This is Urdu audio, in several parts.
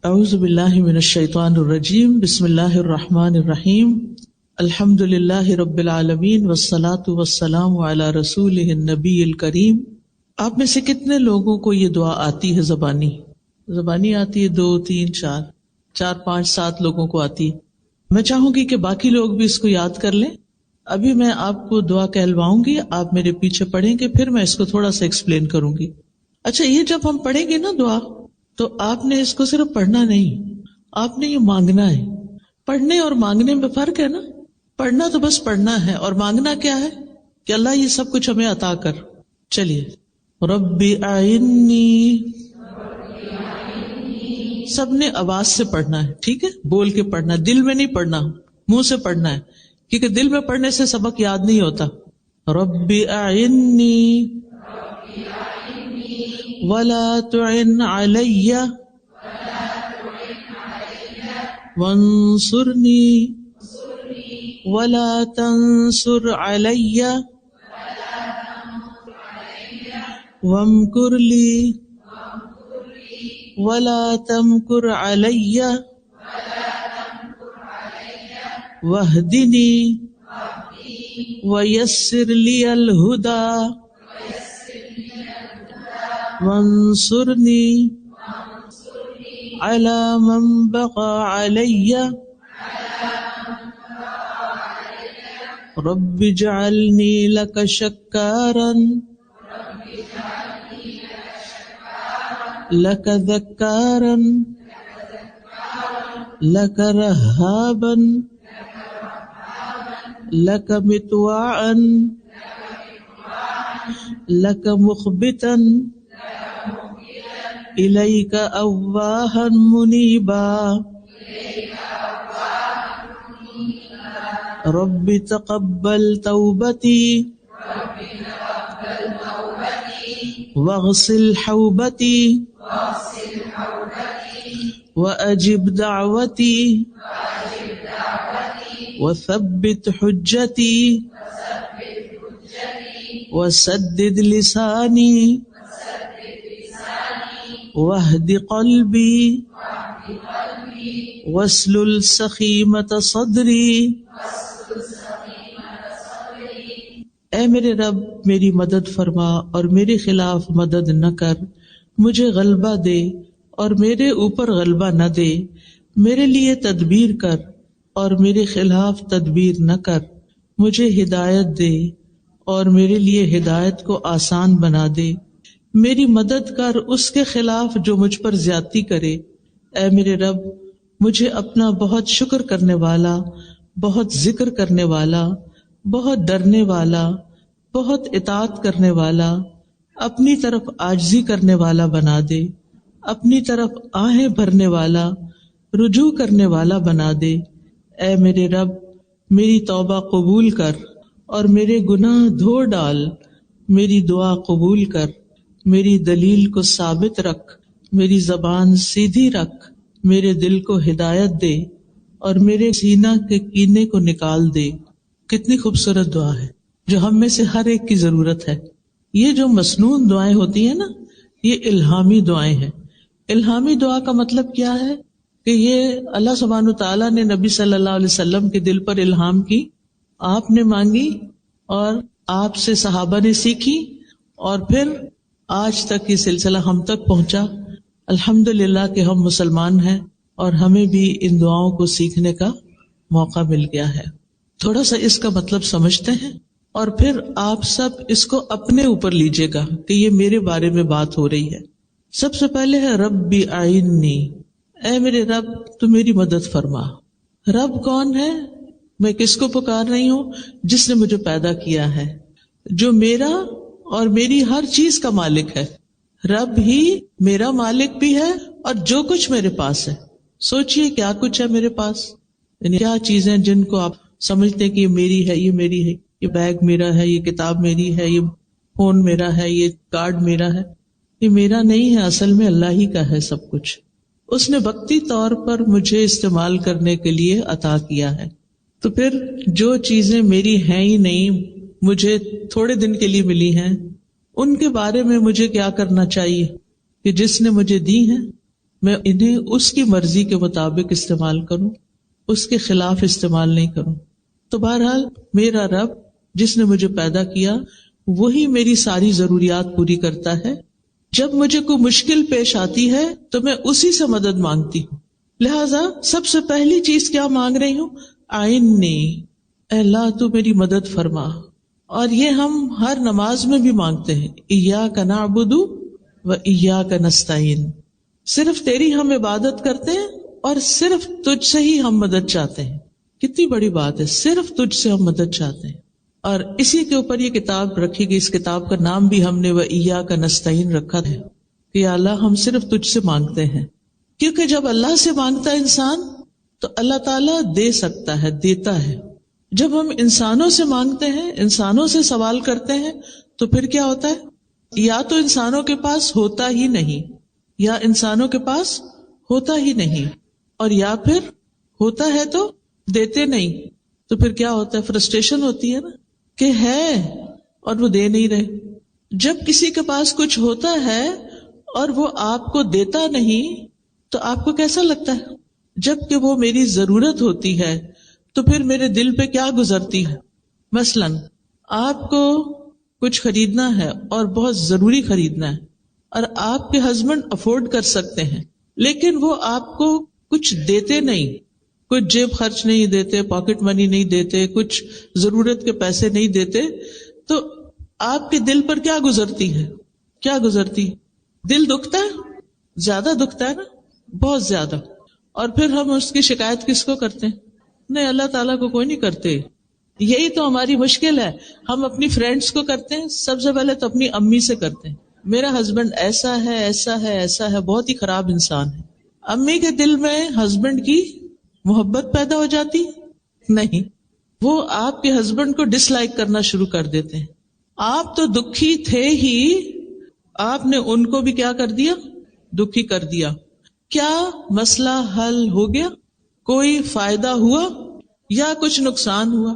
اعوذ باللہ من الشیطان الرجیم بسم اللہ الرحمن الرحیم الحمد للہ رب العالمین والصلاة والسلام علی رسولہ النبی الکریم۔ آپ میں سے کتنے لوگوں کو یہ دعا آتی ہے؟ زبانی آتی ہے؟ 2 3 4 5 7 لوگوں کو آتی ہے۔ میں چاہوں گی کہ باقی لوگ بھی اس کو یاد کر لیں۔ ابھی میں آپ کو دعا کہلواؤں گی، آپ میرے پیچھے پڑھیں گے، پھر میں اس کو تھوڑا سا ایکسپلین کروں گی۔ اچھا، یہ جب ہم پڑھیں گے نا دعا، تو آپ نے اس کو صرف پڑھنا نہیں، آپ نے یہ مانگنا ہے۔ پڑھنے اور مانگنے میں فرق ہے نا۔ پڑھنا تو بس پڑھنا ہے، اور مانگنا کیا ہے کہ اللہ یہ سب کچھ ہمیں عطا کر۔ چلیے، رب اعنی، سب نے آواز سے پڑھنا ہے، ٹھیک ہے؟ بول کے پڑھنا ہے، دل میں نہیں پڑھنا، منہ سے پڑھنا ہے، کیونکہ دل میں پڑھنے سے سبق یاد نہیں ہوتا۔ رب اعنی ولا تعن علی وانصرنی ولا تنصر علی وامکر لی ولا تمکر علی واہدنی ویسر لی الہدی وانصرنی علی من بغی علی رب اجعلنی لک شکارا لک ذکارا لک رہابا لک مطواعا لک مخبتا الیک اواہا منیبا رب تقبل توبتی واغسل حوبتی واجب دعوتی وثبت حجتی وسدد لسانی واہد قلبی واسلل سخیمۃ صدری۔ اے میرے رب، میری مدد فرما اور میرے خلاف مدد نہ کر، مجھے غلبہ دے اور میرے اوپر غلبہ نہ دے، میرے لیے تدبیر کر اور میرے خلاف تدبیر نہ کر، مجھے ہدایت دے اور میرے لیے ہدایت کو آسان بنا دے، میری مدد کر اس کے خلاف جو مجھ پر زیادتی کرے۔ اے میرے رب، مجھے اپنا بہت شکر کرنے والا، بہت ذکر کرنے والا، بہت ڈرنے والا، بہت اطاعت کرنے والا، اپنی طرف عاجزی کرنے والا بنا دے، اپنی طرف آہیں بھرنے والا، رجوع کرنے والا بنا دے۔ اے میرے رب، میری توبہ قبول کر اور میرے گناہ دھو ڈال، میری دعا قبول کر، میری دلیل کو ثابت رکھ، میری زبان سیدھی رکھ، میرے دل کو ہدایت دے اور میرے سینہ کے کینے کو نکال دے۔ کتنی خوبصورت دعا ہے جو ہم میں سے ہر ایک کی ضرورت ہے۔ یہ جو مسنون دعائیں ہوتی ہیں نا، یہ الہامی دعائیں ہیں۔ الہامی دعا کا مطلب کیا ہے کہ یہ اللہ سبحانہ تعالیٰ نے نبی صلی اللہ علیہ وسلم کے دل پر الہام کی، آپ نے مانگی اور آپ سے صحابہ نے سیکھی، اور پھر آج تک یہ سلسلہ ہم تک پہنچا۔ الحمدللہ کہ ہم مسلمان ہیں اور ہمیں بھی ان دعاؤں کو سیکھنے کا موقع مل گیا ہے۔ تھوڑا سا اس کا مطلب سمجھتے ہیں اور پھر آپ سب اس کو اپنے اوپر لیجئے گا کہ یہ میرے بارے میں بات ہو رہی ہے۔ سب سے پہلے ہے رب اعنی، اے میرے رب تو میری مدد فرما۔ رب کون ہے؟ میں کس کو پکار رہی ہوں؟ جس نے مجھے پیدا کیا ہے، جو میرا اور میری ہر چیز کا مالک ہے۔ رب ہی میرا مالک بھی ہے اور جو کچھ میرے پاس ہے۔ سوچئے کیا کچھ ہے میرے پاس، یعنی کیا چیزیں جن کو آپ سمجھتے ہیں کہ یہ میری ہے، یہ میری ہے، یہ بیگ میرا ہے، یہ کتاب میری ہے، یہ فون میرا ہے، یہ کارڈ میرا ہے۔ یہ میرا نہیں ہے، اصل میں اللہ ہی کا ہے سب کچھ۔ اس نے وقتی طور پر مجھے استعمال کرنے کے لیے عطا کیا ہے۔ تو پھر جو چیزیں میری ہیں ہی نہیں، مجھے تھوڑے دن کے لیے ملی ہیں، ان کے بارے میں مجھے کیا کرنا چاہیے کہ جس نے مجھے دی ہیں میں انہیں اس کی مرضی کے مطابق استعمال کروں، اس کے خلاف استعمال نہیں کروں۔ تو بہرحال میرا رب جس نے مجھے پیدا کیا وہی میری ساری ضروریات پوری کرتا ہے۔ جب مجھے کوئی مشکل پیش آتی ہے تو میں اسی سے مدد مانگتی ہوں، لہذا سب سے پہلی چیز کیا مانگ رہی ہوں؟ اعِنِّی، اے اللہ تو میری مدد فرما۔ اور یہ ہم ہر نماز میں بھی مانگتے ہیں، ایاک نعبد و ایاک نستعین، صرف تیری ہم عبادت کرتے ہیں اور صرف تجھ سے ہی ہم مدد چاہتے ہیں۔ کتنی بڑی بات ہے، صرف تجھ سے ہم مدد چاہتے ہیں۔ اور اسی کے اوپر یہ کتاب رکھی گئی، اس کتاب کا نام بھی ہم نے وَإِيَّاكَ نَسْتَعِينُ رکھا ہے کہ یا اللہ ہم صرف تجھ سے مانگتے ہیں، کیونکہ جب اللہ سے مانگتا ہے انسان تو اللہ تعالیٰ دے سکتا ہے، دیتا ہے۔ جب ہم انسانوں سے مانگتے ہیں، انسانوں سے سوال کرتے ہیں تو پھر کیا ہوتا ہے؟ یا تو انسانوں کے پاس ہوتا ہی نہیں، یا انسانوں کے پاس ہوتا ہی نہیں، اور یا پھر ہوتا ہے تو دیتے نہیں، تو پھر کیا ہوتا ہے؟ فرسٹریشن ہوتی ہے نا کہ ہے اور وہ دے نہیں رہے۔ جب کسی کے پاس کچھ ہوتا ہے اور وہ آپ کو دیتا نہیں تو آپ کو کیسا لگتا ہے؟ جب کہ وہ میری ضرورت ہوتی ہے تو پھر میرے دل پہ کیا گزرتی ہے؟ مثلاً آپ کو کچھ خریدنا ہے اور بہت ضروری خریدنا ہے، اور آپ کے ہسبینڈ افورڈ کر سکتے ہیں لیکن وہ آپ کو کچھ دیتے نہیں، کچھ جیب خرچ نہیں دیتے، پاکٹ منی نہیں دیتے، کچھ ضرورت کے پیسے نہیں دیتے، تو آپ کے دل پر کیا گزرتی ہے؟ کیا گزرتی؟ دل دکھتا ہے، زیادہ دکھتا ہے نا، بہت زیادہ۔ اور پھر ہم اس کی شکایت کس کو کرتے ہیں؟ نہیں، اللہ تعالیٰ کو کوئی نہیں کرتے۔ یہی تو ہماری مشکل ہے، ہم اپنی فرینڈس کو کرتے ہیں، سب سے پہلے تو اپنی امی سے کرتے ہیں، میرا ہسبینڈ ایسا ہے ایسا ہے ایسا ہے، بہت ہی خراب انسان ہے۔ امی کے دل میں ہسبینڈ کی محبت پیدا ہو جاتی؟ نہیں، وہ آپ کے ہسبینڈ کو ڈس لائک کرنا شروع کر دیتے ہیں۔ آپ تو دکھی تھے ہی، آپ نے ان کو بھی کیا کر دیا؟ دکھی کر دیا۔ کیا مسئلہ حل ہو گیا؟ کوئی فائدہ ہوا یا کچھ نقصان ہوا؟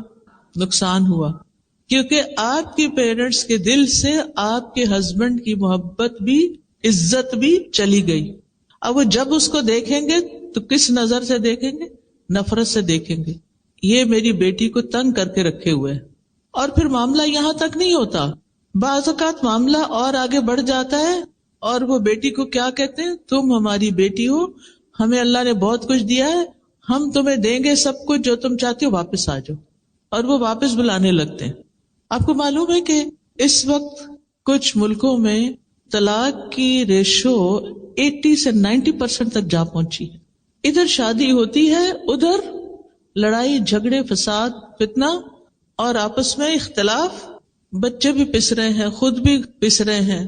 نقصان ہوا، کیونکہ آپ کے پیرنٹس کے دل سے آپ کے ہسبینڈ کی محبت بھی عزت بھی چلی گئی۔ اب وہ جب اس کو دیکھیں گے تو کس نظر سے دیکھیں گے؟ نفرت سے دیکھیں گے، یہ میری بیٹی کو تنگ کر کے رکھے ہوئے۔ اور پھر معاملہ یہاں تک نہیں ہوتا، بعض اوقات معاملہ اور آگے بڑھ جاتا ہے اور وہ بیٹی کو کیا کہتے ہیں؟ تم ہماری بیٹی ہو، ہمیں اللہ نے بہت کچھ دیا ہے، ہم تمہیں دیں گے سب کچھ، جو تم چاہتے ہو واپس آ جاؤ، اور وہ واپس بلانے لگتے ہیں۔ آپ کو معلوم ہے کہ اس وقت کچھ ملکوں میں طلاق کی ریشو 80 سے 90% تک جا پہنچی ہے۔ ادھر شادی ہوتی ہے، ادھر لڑائی جھگڑے فساد فتنہ اور آپس میں اختلاف، بچے بھی پس رہے ہیں، خود بھی پس رہے ہیں۔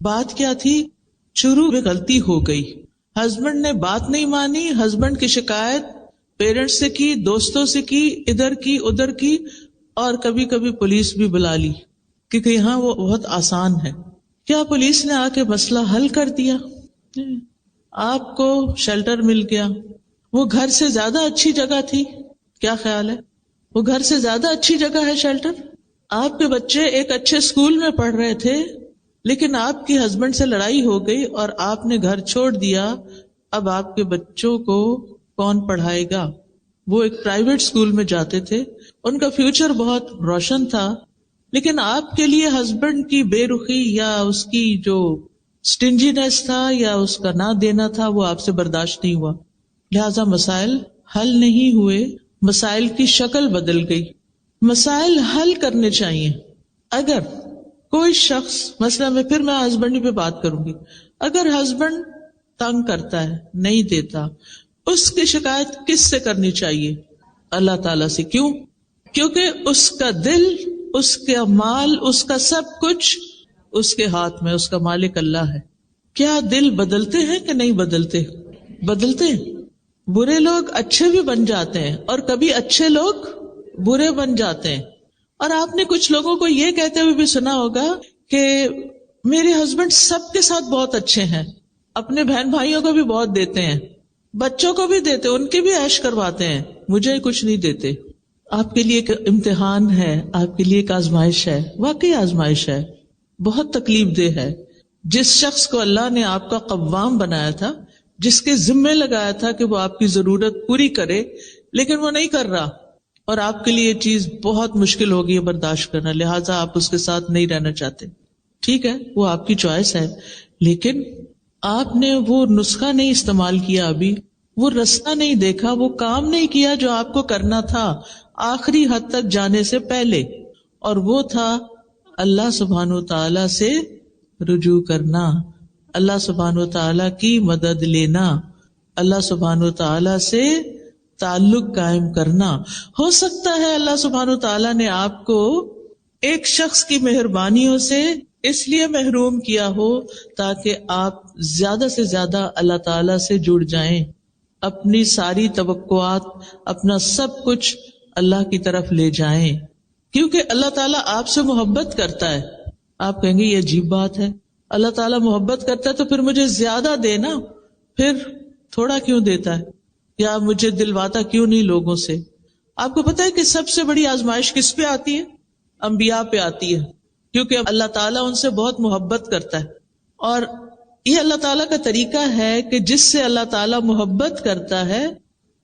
بات کیا تھی؟ شروع میں غلطی ہو گئی، ہسبینڈ نے بات نہیں مانی، ہسبینڈ کی شکایت پیرنٹس سے کی، دوستوں سے کی، ادھر کی ادھر کی، اور کبھی کبھی پولیس بھی بلا لی، کیونکہ یہاں وہ بہت آسان ہے۔ کیا پولیس نے آ کے مسئلہ حل کر دیا؟ آپ کو شیلٹر مل گیا، وہ گھر سے زیادہ اچھی جگہ تھی، کیا خیال ہے؟ وہ گھر سے زیادہ اچھی جگہ ہے شیلٹر۔ آپ کے بچے ایک اچھے اسکول میں پڑھ رہے تھے لیکن آپ کی ہسبینڈ سے لڑائی ہو گئی اور آپ نے گھر چھوڑ دیا، اب آپ کے بچوں کو کون پڑھائے گا؟ وہ ایک پرائیویٹ اسکول میں جاتے تھے، ان کا فیوچر بہت روشن تھا، لیکن آپ کے لیے ہسبینڈ کی بے رخی یا اس کی جو سٹنجینس تھا یا اس کا نہ دینا تھا وہ آپ سے برداشت نہیں ہوا، لہذا مسائل حل نہیں ہوئے، مسائل کی شکل بدل گئی۔ مسائل حل کرنے چاہیے۔ اگر کوئی شخص، مثلا میں ہسبینڈ پہ بات کروں گی، اگر ہسبینڈ تنگ کرتا ہے، نہیں دیتا، اس کی شکایت کس سے کرنی چاہیے؟ اللہ تعالیٰ سے۔ کیوں؟ کیونکہ اس کا دل، اس کا مال، اس کا سب کچھ اس کے ہاتھ میں، اس کا مالک اللہ ہے۔ کیا دل بدلتے ہیں کہ نہیں بدلتے؟ بدلتے ہیں۔ برے لوگ اچھے بھی بن جاتے ہیں اور کبھی اچھے لوگ برے بن جاتے ہیں۔ اور آپ نے کچھ لوگوں کو یہ کہتے ہوئے بھی سنا ہوگا کہ میرے ہسبینڈ سب کے ساتھ بہت اچھے ہیں، اپنے بہن بھائیوں کو بھی بہت دیتے ہیں، بچوں کو بھی دیتے، ان کی بھی عیش کرواتے ہیں، مجھے کچھ نہیں دیتے۔ آپ کے لیے ایک امتحان ہے، آپ کے لیے ایک آزمائش ہے، واقعی آزمائش ہے، بہت تکلیف دہ ہے۔ جس شخص کو اللہ نے آپ کا قوام بنایا تھا، جس کے ذمے لگایا تھا کہ وہ آپ کی ضرورت پوری کرے، لیکن وہ نہیں کر رہا، اور آپ کے لیے یہ چیز بہت مشکل ہوگی برداشت کرنا، لہٰذا آپ اس کے ساتھ نہیں رہنا چاہتے. ٹھیک ہے، وہ آپ کی چوائس ہے، لیکن آپ نے وہ نسخہ نہیں استعمال کیا، ابھی وہ رستہ نہیں دیکھا، وہ کام نہیں کیا جو آپ کو کرنا تھا آخری حد تک جانے سے پہلے، اور وہ تھا اللہ سبحانہ وتعالی سے رجوع کرنا، اللہ سبحانہ وتعالی کی مدد لینا، اللہ سبحانہ وتعالی سے تعلق قائم کرنا. ہو سکتا ہے اللہ سبحانہ وتعالی نے آپ کو ایک شخص کی مہربانیوں سے اس لیے محروم کیا ہو تاکہ آپ زیادہ سے زیادہ اللہ تعالی سے جڑ جائیں، اپنی ساری توقعات، اپنا سب کچھ اللہ کی طرف لے جائیں، کیونکہ اللہ تعالیٰ آپ سے محبت کرتا ہے. آپ کہیں گے یہ عجیب بات ہے، اللہ تعالیٰ محبت کرتا ہے تو پھر مجھے زیادہ دینا، پھر تھوڑا کیوں دیتا ہے، یا مجھے دلواتا کیوں نہیں لوگوں سے. آپ کو پتہ ہے کہ سب سے بڑی آزمائش کس پہ آتی ہے؟ انبیاء پہ آتی ہے، کیونکہ اللہ تعالیٰ ان سے بہت محبت کرتا ہے. اور یہ اللہ تعالیٰ کا طریقہ ہے کہ جس سے اللہ تعالیٰ محبت کرتا ہے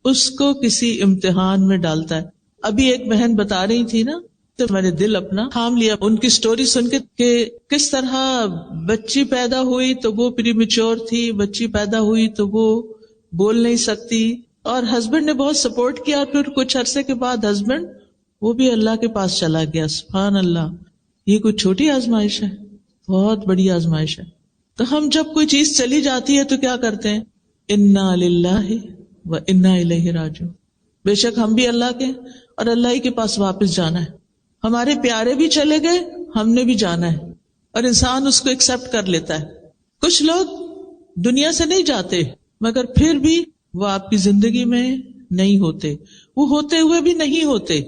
اس کو کسی امتحان میں ڈالتا ہے. ابھی ایک بہن بتا رہی تھی نا، تو میں نے دل اپنا تھام لیا ان کی سٹوری سن کے کہ کس طرح بچی پیدا ہوئی تو وہ پری میچور تھی، بچی پیدا ہوئی تو وہ بول نہیں سکتی، اور ہسبینڈ نے بہت سپورٹ کیا، اور پھر کچھ عرصے کے بعد ہسبینڈ وہ بھی اللہ کے پاس چلا گیا. سبحان اللہ، یہ کوئی چھوٹی آزمائش ہے، بہت بڑی آزمائش ہے. تو ہم جب کوئی چیز چلی جاتی ہے تو کیا کرتے ہیں؟ انا للہ و انا الیہ راجعون. بے شک ہم بھی اللہ کے اور اللہ ہی کے پاس واپس جانا ہے. ہمارے پیارے بھی چلے گئے، ہم نے بھی جانا ہے، اور انسان اس کو ایکسپٹ کر لیتا ہے. کچھ لوگ دنیا سے نہیں جاتے مگر پھر بھی وہ آپ کی زندگی میں نہیں ہوتے، وہ ہوتے ہوئے بھی نہیں ہوتے،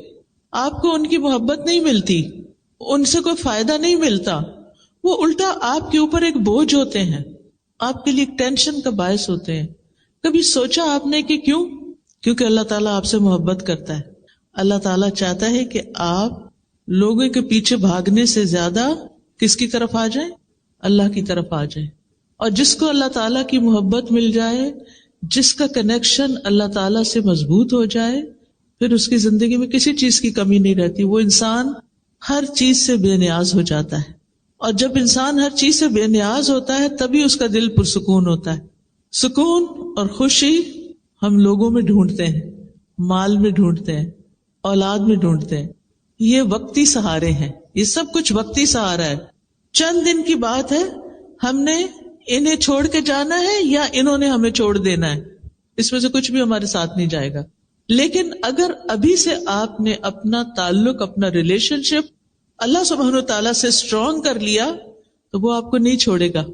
آپ کو ان کی محبت نہیں ملتی، ان سے کوئی فائدہ نہیں ملتا، وہ الٹا آپ کے اوپر ایک بوجھ ہوتے ہیں، آپ کے لیے ایک ٹینشن کا باعث ہوتے ہیں. کبھی سوچا آپ نے کہ کیوں؟ کیونکہ اللہ تعالیٰ آپ سے محبت کرتا ہے. اللہ تعالیٰ چاہتا ہے کہ آپ لوگوں کے پیچھے بھاگنے سے زیادہ کس کی طرف آ جائیں؟ اللہ کی طرف آ جائیں. اور جس کو اللہ تعالیٰ کی محبت مل جائے، جس کا کنیکشن اللہ تعالیٰ سے مضبوط ہو جائے، پھر اس کی زندگی میں کسی چیز کی کمی نہیں رہتی. وہ انسان ہر چیز سے بے نیاز ہو جاتا ہے، اور جب انسان ہر چیز سے بے نیاز ہوتا ہے تبھی اس کا دل پرسکون ہوتا ہے. سکون اور خوشی ہم لوگوں میں ڈھونڈتے ہیں، مال میں ڈھونڈتے ہیں، اولاد میں ڈھونڈتے ہیں. یہ وقتی سہارے ہیں، یہ سب کچھ وقتی سہارا ہے. چند دن کی بات ہے، ہم نے انہیں چھوڑ کے جانا ہے یا انہوں نے ہمیں چھوڑ دینا ہے، اس میں سے کچھ بھی ہمارے ساتھ نہیں جائے گا. لیکن اگر ابھی سے آپ نے اپنا تعلق، اپنا ریلیشن شپ اللہ سبحانہ وتعالیٰ سے اسٹرانگ کر لیا تو وہ آپ کو نہیں چھوڑے گا،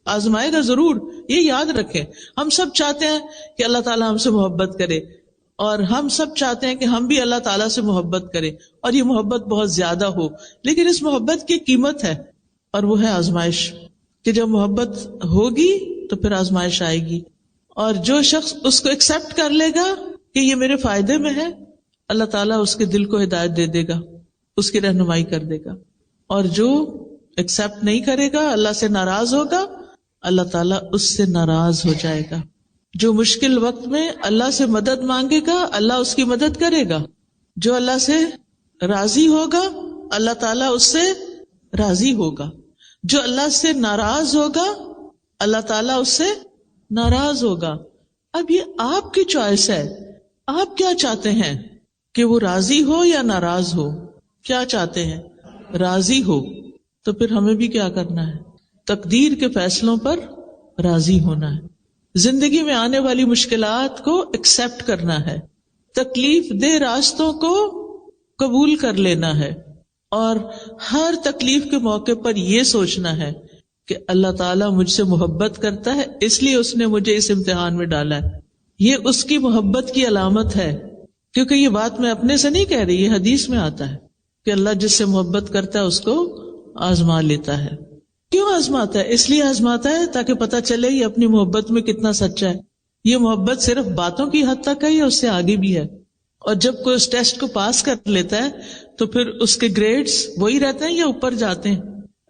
آزمائے گا ضرور. یہ یاد رکھیں، ہم سب چاہتے ہیں کہ اللہ تعالیٰ ہم سے محبت کرے، اور ہم سب چاہتے ہیں کہ ہم بھی اللہ تعالیٰ سے محبت کریں، اور یہ محبت بہت زیادہ ہو. لیکن اس محبت کی قیمت ہے، اور وہ ہے آزمائش، کہ جب محبت ہوگی تو پھر آزمائش آئے گی. اور جو شخص اس کو ایکسپٹ کر لے گا کہ یہ میرے فائدے میں ہے، اللہ تعالیٰ اس کے دل کو ہدایت دے دے گا، اس کی رہنمائی کر دے گا. اور جو ایکسپٹ نہیں کرے گا، اللہ سے ناراض ہوگا، اللہ تعالیٰ اس سے ناراض ہو جائے گا. جو مشکل وقت میں اللہ سے مدد مانگے گا، اللہ اس کی مدد کرے گا. جو اللہ سے راضی ہوگا، اللہ تعالیٰ اس سے راضی ہوگا. جو اللہ سے ناراض ہوگا، اللہ تعالیٰ اس سے ناراض ہوگا. اب یہ آپ کی چوائس ہے، آپ کیا چاہتے ہیں؟ کہ وہ راضی ہو یا ناراض ہو؟ کیا چاہتے ہیں؟ راضی ہو. تو پھر ہمیں بھی کیا کرنا ہے؟ تقدیر کے فیصلوں پر راضی ہونا ہے. زندگی میں آنے والی مشکلات کو ایکسپٹ کرنا ہے، تکلیف دہ راستوں کو قبول کر لینا ہے، اور ہر تکلیف کے موقع پر یہ سوچنا ہے کہ اللہ تعالیٰ مجھ سے محبت کرتا ہے، اس لیے اس نے مجھے اس امتحان میں ڈالا ہے. یہ اس کی محبت کی علامت ہے. کیونکہ یہ بات میں اپنے سے نہیں کہہ رہی، یہ حدیث میں آتا ہے کہ اللہ جس سے محبت کرتا ہے اس کو آزما لیتا ہے. کیوں آزماتا ہے؟ اس لیے آزماتا ہے تاکہ پتہ چلے یہ اپنی محبت میں کتنا سچا ہے. یہ محبت صرف باتوں کی حد تک ہے یا اس سے آگے بھی ہے؟ اور جب کوئی اس ٹیسٹ کو پاس کر لیتا ہے تو پھر اس کے گریڈز وہی رہتے ہیں یا اوپر جاتے ہیں؟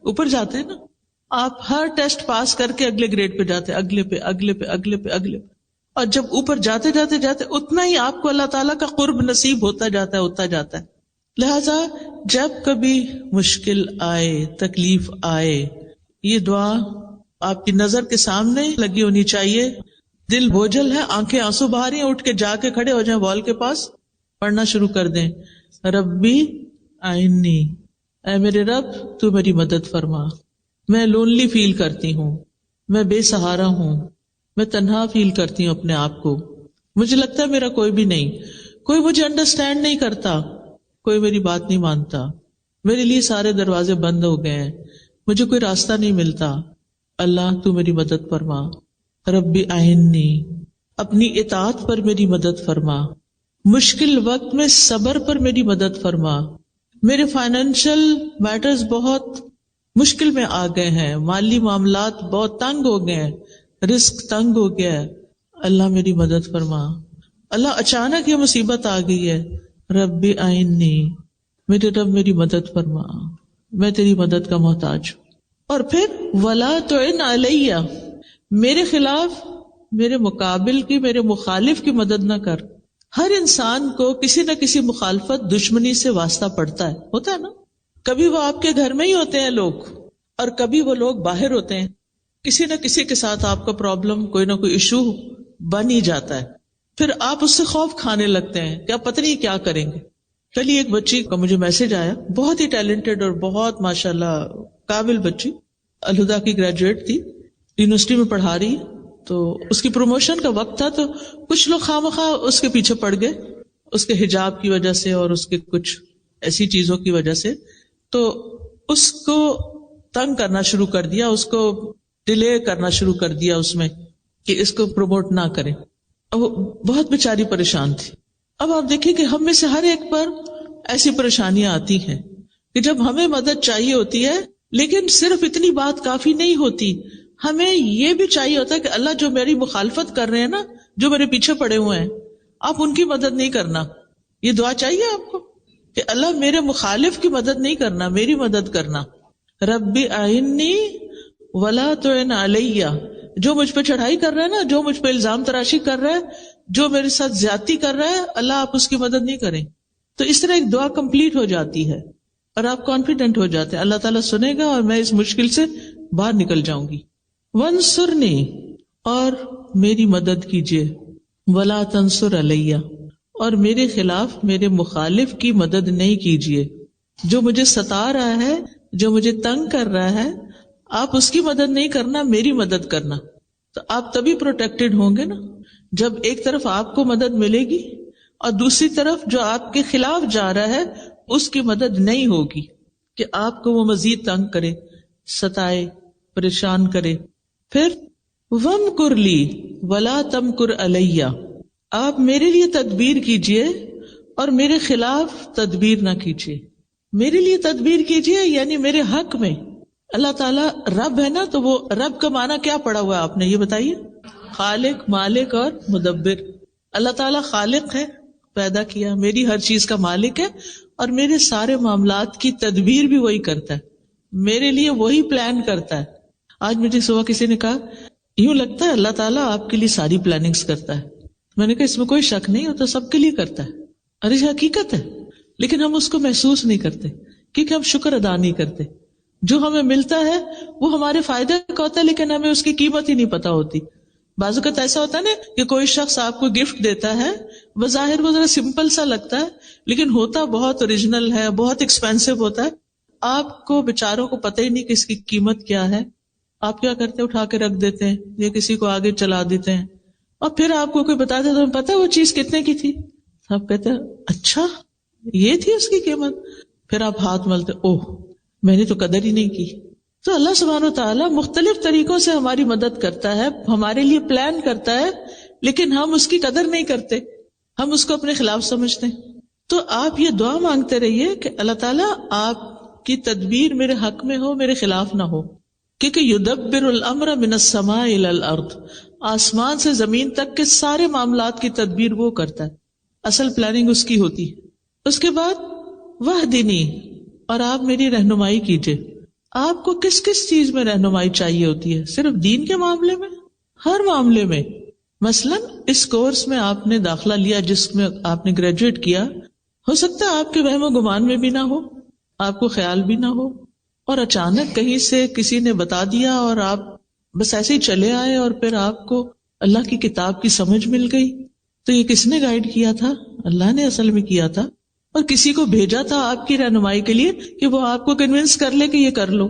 اوپر جاتے ہیں نا. آپ ہر ٹیسٹ پاس کر کے اگلے گریڈ پہ جاتے، اگلے پہ اگلے پہ اگلے پہ اگلے پہ، اور جب اوپر جاتے جاتے جاتے اتنا ہی آپ کو اللہ تعالیٰ کا قرب نصیب ہوتا جاتا ہے، ہوتا جاتا ہے. لہذا جب کبھی مشکل آئے، تکلیف آئے، یہ دعا آپ کی نظر کے سامنے لگی ہونی چاہیے. دل بوجھل ہے، آنکھیں آنسو بہا رہی ہیں، اٹھ کے جا کے کھڑے ہو جائیں وال کے پاس، پڑھنا شروع کر دیں، ربی آئینی، اے میرے رب تو میری مدد فرما. میں لونلی فیل کرتی ہوں، میں بے سہارا ہوں، میں تنہا فیل کرتی ہوں اپنے آپ کو، مجھے لگتا ہے میرا کوئی بھی نہیں، کوئی مجھے انڈرسٹینڈ نہیں کرتا، کوئی میری بات نہیں مانتا، میرے لیے سارے دروازے بند ہو گئے ہیں، مجھے کوئی راستہ نہیں ملتا. اللہ تو میری مدد فرما. ربی آئینی، اپنی اطاعت پر میری مدد فرما، مشکل وقت میں صبر پر میری مدد فرما. میرے فائنینشیل میٹرز بہت مشکل میں آ گئے ہیں، مالی معاملات بہت تنگ ہو گئے ہیں، رزق تنگ ہو گیا ہے، اللہ میری مدد فرما. اللہ اچانک یہ مصیبت آ گئی ہے، ربی آئینی، میرے رب میری مدد فرما، میں تیری مدد کا محتاج ہوں. اور پھر ولا تعن علیہ، میرے خلاف، میرے مقابل کی، میرے مخالف کی مدد نہ کر. ہر انسان کو کسی نہ کسی مخالفت، دشمنی سے واسطہ پڑتا ہے، ہوتا ہے نا. کبھی وہ آپ کے گھر میں ہی ہوتے ہیں لوگ، اور کبھی وہ لوگ باہر ہوتے ہیں. کسی نہ کسی کے ساتھ آپ کا پرابلم، کوئی نہ کوئی ایشو بن ہی جاتا ہے. پھر آپ اس سے خوف کھانے لگتے ہیں کہ آپ پتہ نہیں کیا کریں گے. کل ایک بچی کا مجھے میسج آیا، بہت ہی ٹیلنٹڈ اور بہت ماشاءاللہ قابل بچی، الہدا کی گریجویٹ تھی، یونیورسٹی میں پڑھا رہی. تو اس کی پروموشن کا وقت تھا، تو کچھ لوگ خواہ اس کے پیچھے پڑ گئے، اس کے حجاب کی وجہ سے اور اس کے کچھ ایسی چیزوں کی وجہ سے. تو اس کو تنگ کرنا شروع کر دیا، اس کو ڈیلے کرنا شروع کر دیا اس میں کہ اس کو پروموٹ نہ کریں. اب وہ بہت بیچاری پریشان تھی. اب آپ دیکھیں کہ ہم میں سے ہر ایک پر ایسی پریشانیاں آتی ہیں کہ جب ہمیں مدد چاہیے ہوتی ہے، لیکن صرف اتنی بات کافی نہیں ہوتی، ہمیں یہ بھی چاہیے ہوتا ہے کہ اللہ جو میری مخالفت کر رہے ہیں نا، جو میرے پیچھے پڑے ہوئے ہیں، آپ ان کی مدد نہیں کرنا. یہ دعا چاہیے آپ کو کہ اللہ میرے مخالف کی مدد نہیں کرنا، میری مدد کرنا. ربی آئینی ولا تعن علیہ، جو مجھ پہ چڑھائی کر رہا ہے نا، جو مجھ پہ الزام تراشی کر رہا ہے، جو میرے ساتھ زیادتی کر رہا ہے، اللہ آپ اس کی مدد نہیں کریں. تو اس طرح ایک دعا کمپلیٹ ہو جاتی ہے اور آپ کانفیڈنٹ ہو جاتے ہیں اللہ تعالیٰ سنے گا اور میں اس مشکل سے باہر نکل جاؤں گی. وانصرنی، اور میری مدد کیجیے، ولا تنصر علیہ، اور میرے خلاف، میرے مخالف کی مدد نہیں کیجیے. جو مجھے ستا رہا ہے، جو مجھے تنگ کر رہا ہے، آپ اس کی مدد نہیں کرنا، میری مدد کرنا. تو آپ تبھی پروٹیکٹڈ ہوں گے نا جب ایک طرف آپ کو مدد ملے گی اور دوسری طرف جو آپ کے خلاف جا رہا ہے اس کی مدد نہیں ہوگی کہ آپ کو وہ مزید تنگ کرے، ستائے، پریشان کرے. پھر وَامْكُرْ لِي وَلَا تَمْكُرْ عَلَيَّ، آپ میرے لیے تدبیر کیجئے اور میرے خلاف تدبیر نہ کیجئے. میرے لیے تدبیر کیجئے یعنی میرے حق میں. اللہ تعالیٰ رب ہے نا، تو وہ رب کا معنی کیا پڑا ہوا ہے آپ نے یہ بتائیے؟ خالق، مالک اور مدبر. اللہ تعالیٰ خالق ہے، پیدا کیا، میری ہر چیز کا مالک ہے، اور میرے سارے معاملات کی تدبیر بھی وہی کرتا ہے، میرے لیے وہی پلان کرتا ہے. آج مجھے صبح کسی نے کہا یوں لگتا ہے اللہ تعالیٰ آپ کے لیے ساری پلاننگز کرتا ہے. میں نے کہا اس میں کوئی شک نہیں ہوتا، سب کے لیے کرتا ہے، اور یہ حقیقت ہے، لیکن ہم اس کو محسوس نہیں کرتے کیونکہ ہم شکر ادا نہیں کرتے. جو ہمیں ملتا ہے وہ ہمارے فائدے کا ہوتا ہے، لیکن ہمیں اس کی قیمت ہی نہیں پتا ہوتی. بعض اوقات ایسا ہوتا ہے نا کہ کوئی شخص آپ کو گفٹ دیتا ہے، بظاہر وہ ذرا سمپل سا لگتا ہے لیکن ہوتا بہت اوریجنل ہے، بہت ایکسپینسو ہوتا ہے. آپ کو بیچاروں کو پتہ ہی نہیں کہ اس کی قیمت کیا ہے. آپ کیا کرتے ہیں؟ اٹھا کے رکھ دیتے ہیں یا کسی کو آگے چلا دیتے ہیں، اور پھر آپ کو کوئی بتا دے تو پتا وہ چیز کتنے کی تھی. آپ کہتے ہیں اچھا یہ تھی اس کی قیمت. پھر آپ ہاتھ ملتے، اوہ میں نے تو قدر ہی نہیں کی. تو اللہ سبحانہ و تعالیٰ مختلف طریقوں سے ہماری مدد کرتا ہے، ہمارے لیے پلان کرتا ہے، لیکن ہم اس کی قدر نہیں کرتے، ہم اس کو اپنے خلاف سمجھتے ہیں. تو آپ یہ دعا مانگتے رہیے کہ اللہ تعالیٰ آپ کی تدبیر میرے حق میں ہو، میرے خلاف نہ ہو. کیونکہ یدبر الامر من السماء الى الارض، آسمان سے زمین تک کے سارے معاملات کی تدبیر وہ کرتا ہے، اصل پلاننگ اس کی ہوتی ہے. اس کے بعد وہدنی، اور آپ میری رہنمائی کیجئے. آپ کو کس کس چیز میں رہنمائی چاہیے ہوتی ہے؟ صرف دین کے معاملے میں؟ ہر معاملے میں. مثلا اس کورس میں آپ نے داخلہ لیا جس میں آپ نے گریجویٹ کیا، ہو سکتا ہے آپ کے وہم و گمان میں بھی نہ ہو، آپ کو خیال بھی نہ ہو، اور اچانک کہیں سے کسی نے بتا دیا اور آپ بس ایسے ہی چلے آئے، اور پھر آپ کو اللہ کی کتاب کی سمجھ مل گئی. تو یہ کس نے گائیڈ کیا تھا؟ اللہ نے اصل میں کیا تھا، اور کسی کو بھیجا تھا آپ کی رہنمائی کے لیے کہ وہ آپ کو کنونس کر لے کہ یہ کر لو.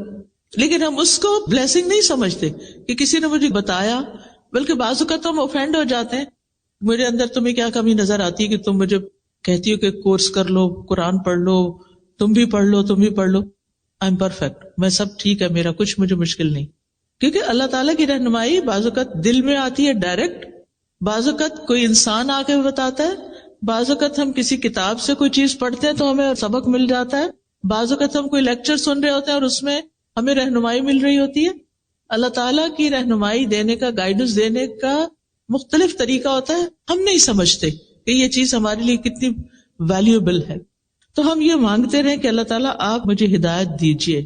لیکن ہم اس کو بلیسنگ نہیں سمجھتے کہ کسی نے مجھے بتایا، بلکہ بعض اوقات ہم اوفینڈ ہو جاتے ہیں. میرے اندر تمہیں کیا کمی نظر آتی ہے کہ تم مجھے کہتی ہو کہ کورس کر لو، قرآن پڑھ لو، تم بھی پڑھ لو، تم بھی پڑھ لو. آئی ایم پرفیکٹ، میں سب ٹھیک ہے، میرا کچھ مجھے مشکل نہیں. کیونکہ اللہ تعالیٰ کی رہنمائی بعض اوقات دل میں آتی ہے ڈائریکٹ، بعض اوقات کوئی انسان آ کے بتاتا ہے، بعض اوقات ہم کسی کتاب سے کوئی چیز پڑھتے ہیں تو ہمیں سبق مل جاتا ہے، بعض اوقات ہم کوئی لیکچر سن رہے ہوتے ہیں اور اس میں ہمیں رہنمائی مل رہی ہوتی ہے. اللہ تعالیٰ کی رہنمائی دینے کا، گائیڈنس دینے کا مختلف طریقہ ہوتا ہے. ہم نہیں سمجھتے کہ یہ چیز ہمارے لیے کتنی ویلیوبل ہے. تو ہم یہ مانگتے رہیں کہ اللہ تعالیٰ آپ مجھے ہدایت دیجیے.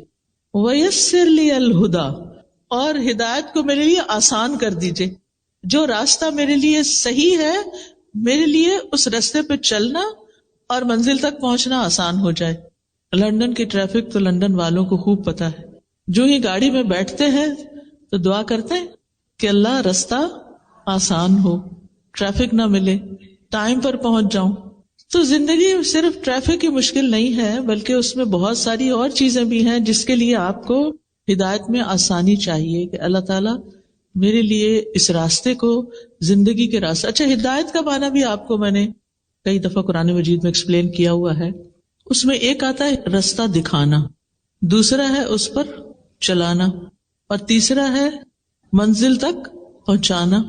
وَيَسِّرْ لِيَ الْهُدَى، اور ہدایت کو میرے لیے آسان کر دیجیے. جو راستہ میرے لیے صحیح ہے، میرے لیے اس راستے پہ چلنا اور منزل تک پہنچنا آسان ہو جائے. لندن کی ٹریفک تو لندن والوں کو خوب پتا ہے. جو ہی گاڑی میں بیٹھتے ہیں تو دعا کرتے ہیں کہ اللہ راستہ آسان ہو، ٹریفک نہ ملے، ٹائم پر پہنچ جاؤں. تو زندگی صرف ٹریفک کی مشکل نہیں ہے، بلکہ اس میں بہت ساری اور چیزیں بھی ہیں جس کے لیے آپ کو ہدایت میں آسانی چاہیے کہ اللہ تعالیٰ میرے لیے اس راستے کو، زندگی کے راستے. اچھا، ہدایت کا معنی بھی آپ کو میں نے کئی دفعہ قرآن مجید میں ایکسپلین کیا ہوا ہے. اس میں ایک آتا ہے راستہ دکھانا، دوسرا ہے اس پر چلانا، اور تیسرا ہے منزل تک پہنچانا.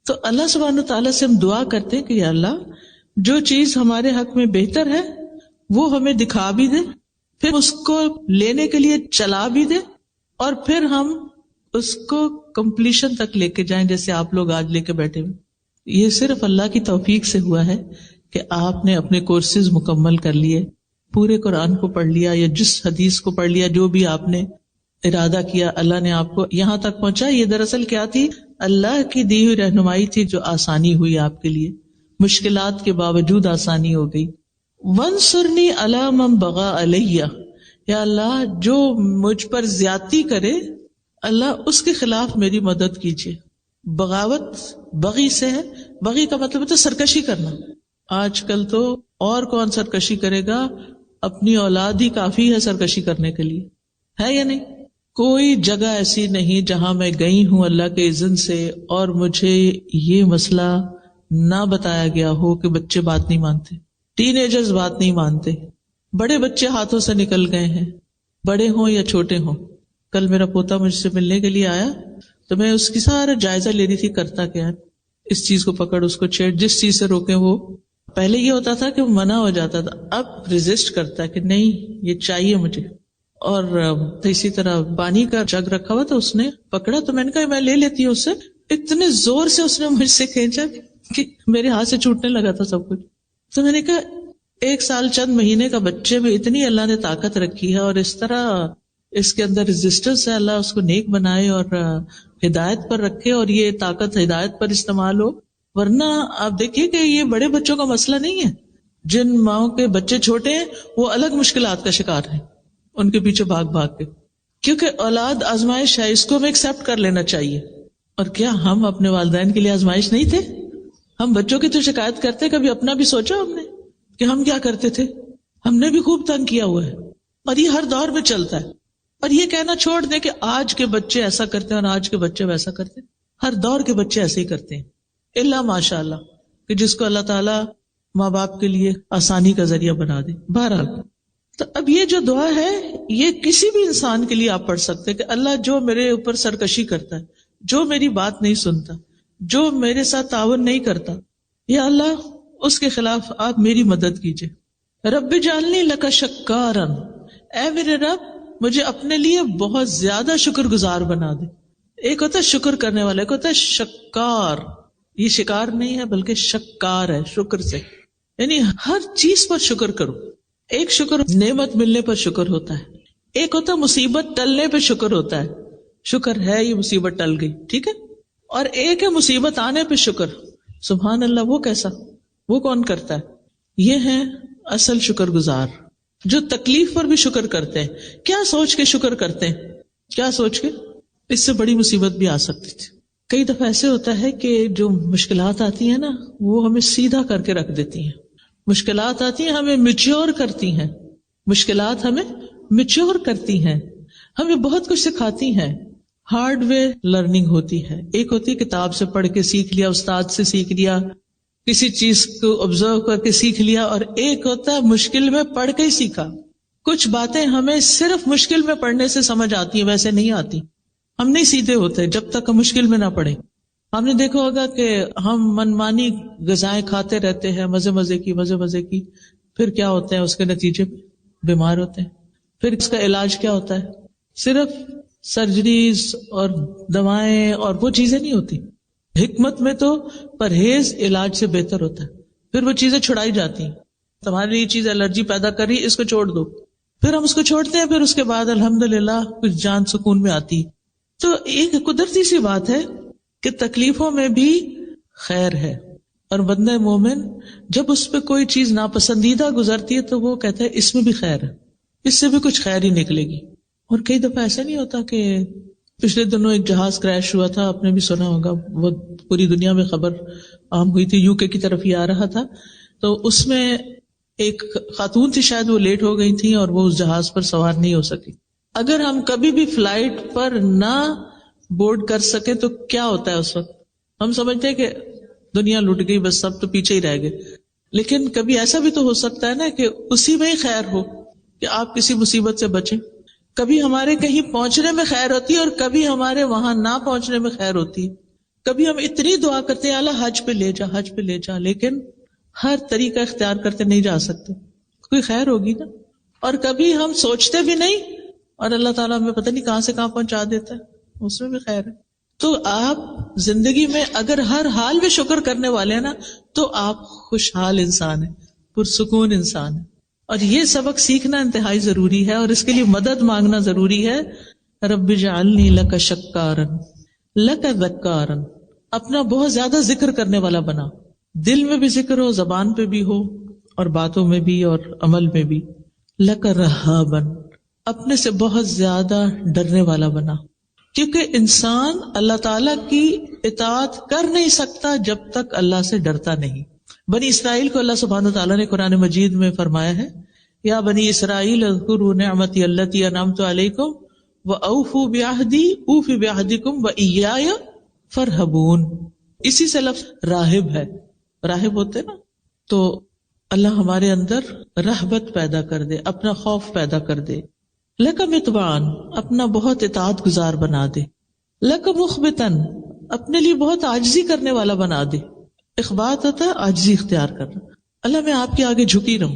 تو اللہ سبحانہ تعالیٰ سے ہم دعا کرتے ہیں کہ یا اللہ جو چیز ہمارے حق میں بہتر ہے وہ ہمیں دکھا بھی دے، پھر اس کو لینے کے لیے چلا بھی دے، اور پھر ہم اس کو کمپلیشن تک لے کے جائیں جیسے آپ لوگ آج لے کے بیٹھے ہوئے. یہ صرف اللہ کی توفیق سے ہوا ہے کہ آپ نے اپنے کورسز مکمل کر لیے، پورے قرآن کو پڑھ لیا یا جس حدیث کو پڑھ لیا، جو بھی آپ نے ارادہ کیا اللہ نے آپ کو یہاں تک پہنچا. یہ دراصل کیا تھی؟ اللہ کی دی ہوئی رہنمائی تھی جو آسانی ہوئی آپ کے لیے، مشکلات کے باوجود آسانی ہو گئی. وَانصُرْنِي عَلَىٰ مَن بَغَىٰ عَلَيَّ، یا اللہ جو مجھ پر زیادتی کرے اللہ اس کے خلاف میری مدد کیجیے. بغاوت بغی سے ہے، بغی کا مطلب ہے تو سرکشی کرنا. آج کل تو اور کون سرکشی کرے گا؟ اپنی اولاد ہی کافی ہے سرکشی کرنے کے لیے، ہے یا نہیں؟ کوئی جگہ ایسی نہیں جہاں میں گئی ہوں اللہ کے اذن سے اور مجھے یہ مسئلہ نہ بتایا گیا ہو کہ بچے بات نہیں مانتے، ٹین ایجرز بات نہیں مانتے، بڑے بچے ہاتھوں سے نکل گئے ہیں، بڑے ہوں یا چھوٹے ہوں. کل میرا پوتا مجھ سے ملنے کے لیے آیا تو میں اس کی سارا جائزہ لے رہی تھی، کرتا کیا ہے، اس چیز کو پکڑ، اس کو چھیڑ، جس چیز سے روکے. وہ پہلے یہ ہوتا تھا کہ وہ منع ہو جاتا تھا، اب ریزسٹ کرتا ہے کہ نہیں یہ چاہیے مجھے. اور اسی طرح پانی کا جگ رکھا ہوا تو اس نے پکڑا تو میں نے کہا میں لے لیتی ہوں اس سے. اتنے زور سے اس نے مجھ سے کھینچا کہ میرے ہاتھ سے چھوٹنے لگا تھا سب کچھ. تو میں نے کہا 1 سال چند مہینے کا بچے میں اتنی اللہ نے طاقت رکھی ہے اور اس طرح اس کے اندر ریزسٹنس ہے، اللہ اس کو نیک بنائے اور ہدایت پر رکھے اور یہ طاقت ہدایت پر استعمال ہو. ورنہ آپ دیکھیے کہ یہ بڑے بچوں کا مسئلہ نہیں ہے، جن ماؤں کے بچے چھوٹے ہیں وہ الگ مشکلات کا شکار ہیں ان کے پیچھے بھاگ بھاگ کے، کیونکہ اولاد آزمائش ہے، اس کو ہمیں ایکسپٹ کر لینا چاہیے. اور کیا ہم اپنے والدین کے لیے آزمائش نہیں تھے؟ ہم بچوں کی تو شکایت کرتے، کبھی اپنا بھی سوچا ہم نے کہ ہم کیا کرتے تھے؟ ہم نے بھی خوب تنگ کیا ہوا ہے، اور یہ ہر دور میں چلتا ہے. اور یہ کہنا چھوڑ دیں کہ آج کے بچے ایسا کرتے ہیں اور آج کے بچے ویسا کرتے ہیں. ہر دور کے بچے ایسے ہی کرتے ہیں، الا ماشاء اللہ کہ جس کو اللہ تعالیٰ ماں باپ کے لیے آسانی کا ذریعہ بنا دے. بہرحال تو اب یہ جو دعا ہے یہ کسی بھی انسان کے لیے آپ پڑھ سکتے کہ اللہ جو میرے اوپر سرکشی کرتا ہے، جو میری بات نہیں سنتا، جو میرے ساتھ تعاون نہیں کرتا، یا اللہ اس کے خلاف آپ میری مدد کیجئے. رب اجعلنی لک شکارا، اے میرے رب مجھے اپنے لیے بہت زیادہ شکر گزار بنا دے. ایک ہوتا ہے شکر کرنے والا، ایک ہوتا ہے شکار. یہ شکار نہیں ہے بلکہ شکار ہے، شکر سے، یعنی ہر چیز پر شکر کرو. ایک شکر نعمت ملنے پر شکر ہوتا ہے، ایک ہوتا ہے مصیبت ٹلنے پہ شکر ہوتا ہے، شکر ہے یہ مصیبت ٹل گئی، ٹھیک ہے، اور ایک ہے مصیبت آنے پہ شکر، سبحان اللہ، وہ کیسا، وہ کون کرتا ہے؟ یہ ہے اصل شکر گزار، جو تکلیف پر بھی شکر کرتے ہیں۔ کیا سوچ کے شکر کرتے ہیں؟ کیا سوچ کے؟ اس سے بڑی مصیبت بھی آ سکتی تھی۔ کئی دفعہ ایسے ہوتا ہے کہ جو مشکلات آتی ہیں نا، وہ ہمیں سیدھا کر کے رکھ دیتی ہیں۔ مشکلات آتی ہیں، ہمیں میچور کرتی ہیں، مشکلات ہمیں میچور کرتی ہیں، ہمیں بہت کچھ سکھاتی ہیں۔ ہارڈ وے لرننگ ہوتی ہے، ایک ہوتی ہے کتاب سے پڑھ کے سیکھ لیا، استاد سے سیکھ لیا، کسی چیز کو آبزرو کر کے سیکھ لیا، اور ایک ہوتا ہے مشکل میں پڑھ کے ہی سیکھا۔ کچھ باتیں ہمیں صرف مشکل میں پڑھنے سے سمجھ آتی ہیں، ویسے نہیں آتی۔ ہم نہیں سیدھے ہوتے جب تک ہم مشکل میں نہ پڑھیں۔ ہم نے دیکھا ہوگا کہ ہم منمانی غذائیں کھاتے رہتے ہیں، مزے کی، پھر کیا ہوتا ہے؟ اس کے نتیجے بیمار ہوتے ہیں۔ پھر اس کا علاج کیا ہوتا ہے؟ صرف سرجریز اور دوائیں اور وہ چیزیں نہیں ہوتی۔ حکمت میں تو پرہیز علاج سے بہتر ہوتا ہے۔ پھر وہ چیزیں چھڑائی جاتی ہیں، تمہارے لیے یہ چیز الرجی پیدا کر رہی ہے، اس کو چھوڑ دو، پھر ہم اس کو چھوڑتے ہیں، پھر اس کے بعد الحمدللہ کچھ جان سکون میں آتی۔ تو ایک قدرتی سی بات ہے کہ تکلیفوں میں بھی خیر ہے، اور بندہ مومن جب اس پہ کوئی چیز ناپسندیدہ گزرتی ہے تو وہ کہتا ہے اس میں بھی خیر ہے، اس سے بھی کچھ خیر ہی نکلے گی۔ اور کئی دفعہ ایسا نہیں ہوتا کہ پچھلے دنوں ایک جہاز کریش ہوا تھا، آپ نے بھی سنا ہوگا، وہ پوری دنیا میں خبر عام ہوئی تھی، UK کی طرف ہی آ رہا تھا، تو اس میں ایک خاتون تھی، شاید وہ لیٹ ہو گئی تھی اور وہ اس جہاز پر سوار نہیں ہو سکی۔ اگر ہم کبھی بھی فلائٹ پر نہ بورڈ کر سکے تو کیا ہوتا ہے اس وقت؟ ہم سمجھتے ہیں کہ دنیا لٹ گئی، بس سب تو پیچھے ہی رہ گئے۔ لیکن کبھی ایسا بھی تو ہو سکتا ہے نا کہ اسی میں ہی خیر ہو، کہ آپ کسی مصیبت سے بچیں۔ کبھی ہمارے کہیں پہنچنے میں خیر ہوتی ہے اور کبھی ہمارے وہاں نہ پہنچنے میں خیر ہوتی ہے۔ کبھی ہم اتنی دعا کرتے ہیں اللہ حج پہ لے جا، لیکن ہر طریقہ اختیار کرتے نہیں جا سکتے، کوئی خیر ہوگی نا۔ اور کبھی ہم سوچتے بھی نہیں اور اللہ تعالیٰ ہمیں پتہ نہیں کہاں سے کہاں پہنچا دیتا ہے، اس میں بھی خیر ہے۔ تو آپ زندگی میں اگر ہر حال میں شکر کرنے والے ہیں نا، تو آپ خوشحال انسان ہیں، پرسکون انسان ہیں۔ اور یہ سبق سیکھنا انتہائی ضروری ہے، اور اس کے لیے مدد مانگنا ضروری ہے۔ رب اجعلنی لک شکارا لک ذکارا، اپنا بہت زیادہ ذکر کرنے والا بنا، دل میں بھی ذکر ہو، زبان پہ بھی ہو، اور باتوں میں بھی اور عمل میں بھی۔ لک رہابا، اپنے سے بہت زیادہ ڈرنے والا بنا، کیونکہ انسان اللہ تعالی کی اطاعت کر نہیں سکتا جب تک اللہ سے ڈرتا نہیں۔ بنی اسرائیل کو اللہ سبحانہ وتعالیٰ نے قرآن مجید میں فرمایا ہے، یا بنی اسرائیل اذکروا نعمتی التی انعمت علیکم واوفوا بعہدی اوف بعہدکم وایای فارہبون۔ اسی سے لفظ راہب ہے، راہب ہوتے نا، تو اللہ ہمارے اندر رہبت پیدا کر دے، اپنا خوف پیدا کر دے۔ لک مطواعن، اپنا بہت اطاعت گزار بنا دے۔ لک مخبتن، اپنے لیے بہت عاجزی کرنے والا بنا دے۔ اخبات ہوتا ہے عاجزی اختیار کرنا، اللہ میں آپ کے آگے جھکی رہوں،